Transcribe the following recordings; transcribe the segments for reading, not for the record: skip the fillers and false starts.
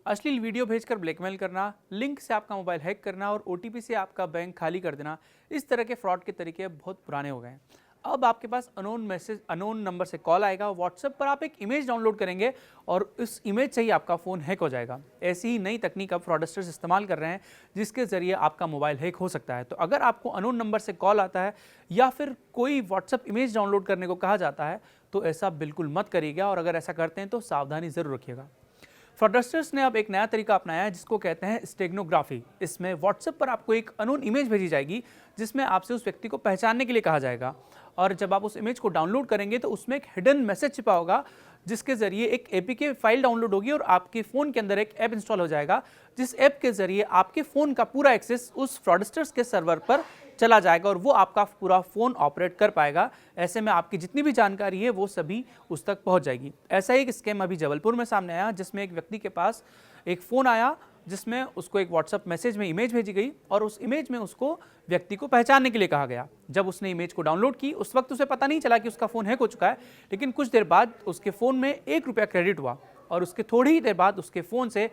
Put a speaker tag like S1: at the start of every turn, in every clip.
S1: अश्लील वीडियो भेजकर ब्लैकमेल करना, लिंक से आपका मोबाइल हैक करना और ओटीपी से आपका बैंक खाली कर देना, इस तरह के फ्रॉड के तरीके बहुत पुराने हो गए हैं। अब आपके पास अनोन नंबर से कॉल आएगा, व्हाट्सएप पर आप एक इमेज डाउनलोड करेंगे और उस इमेज से ही आपका फ़ोन हैक हो जाएगा। ऐसी ही नई तकनीक अब फ्रॉडस्टर्स इस्तेमाल कर रहे हैं, जिसके ज़रिए आपका मोबाइल हैक हो सकता है। तो अगर आपको अनोन नंबर से कॉल आता है या फिर कोई व्हाट्सएप इमेज डाउनलोड करने को कहा जाता है, तो ऐसा बिल्कुल मत करिएगा और अगर ऐसा करते हैं तो सावधानी ज़रूर रखिएगा। फ्रॉडस्टर्स ने अब एक नया तरीका अपनाया है जिसको कहते हैं स्टेगनोग्राफी। इसमें व्हाट्सएप पर आपको एक अननोन इमेज भेजी जाएगी जिसमें आपसे उस व्यक्ति को पहचानने के लिए कहा जाएगा, और जब आप उस इमेज को डाउनलोड करेंगे तो उसमें एक हिडन मैसेज छिपा होगा, जिसके जरिए एक एपीके फाइल डाउनलोड होगी और आपके फ़ोन के अंदर एक ऐप इंस्टॉल हो जाएगा, जिस ऐप के जरिए आपके फ़ोन का पूरा एक्सेस उस फ्रॉडस्टर्स के सर्वर पर चला जाएगा और वो आपका पूरा फ़ोन ऑपरेट कर पाएगा। ऐसे में आपकी जितनी भी जानकारी है वो सभी उस तक पहुंच जाएगी। ऐसा ही एक स्कैम अभी जबलपुर में सामने आया, जिसमें एक व्यक्ति के पास एक फ़ोन आया जिसमें उसको एक व्हाट्सएप मैसेज में इमेज भेजी गई और उस इमेज में उसको व्यक्ति को पहचानने के लिए कहा गया। जब उसने इमेज को डाउनलोड की उस वक्त उसे पता नहीं चला कि उसका फ़ोन हैक हो चुका है, लेकिन कुछ देर बाद उसके फ़ोन में 1 रुपया क्रेडिट हुआ और उसके थोड़ी ही देर बाद उसके फ़ोन से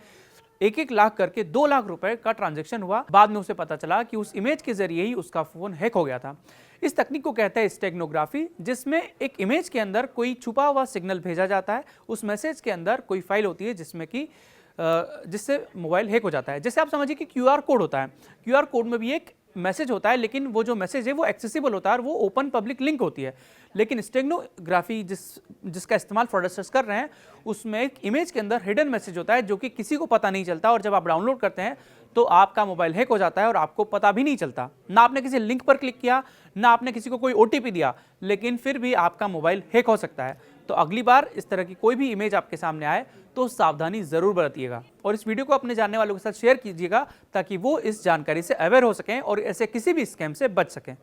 S1: 1-1 लाख करके 2 लाख रुपए का ट्रांजैक्शन हुआ। बाद में उसे पता चला कि उस इमेज के जरिए ही उसका फ़ोन हैक हो गया था। इस तकनीक को कहते हैं स्टेगनोग्राफी, जिसमें एक इमेज के अंदर कोई छुपा हुआ सिग्नल भेजा जाता है। उस मैसेज के अंदर कोई फाइल होती है जिसमें कि जिससे मोबाइल हैक हो जाता है। जैसे आप समझिए कि क्यूआर कोड होता है, क्यूआर कोड में भी एक मैसेज होता है, लेकिन वो जो मैसेज है वो एक्सेसिबल होता है और वो ओपन पब्लिक लिंक होती है। लेकिन स्टेगनोग्राफी जिसका इस्तेमाल फ्रॉडस्टर्स कर रहे हैं, उसमें एक इमेज के अंदर हिडन मैसेज होता है जो कि किसी को पता नहीं चलता, और जब आप डाउनलोड करते हैं तो आपका मोबाइल हैक हो जाता है और आपको पता भी नहीं चलता। ना आपने किसी लिंक पर क्लिक किया, ना आपने किसी को कोई ओटीपी दिया, लेकिन फिर भी आपका मोबाइल हैक हो सकता है। तो अगली बार इस तरह की कोई भी इमेज आपके सामने आए तो सावधानी जरूर बरतिएगा और इस वीडियो को अपने जानने वालों के साथ शेयर कीजिएगा ताकि वो इस जानकारी से अवेयर हो सकें और ऐसे किसी भी स्कैम से बच सकें।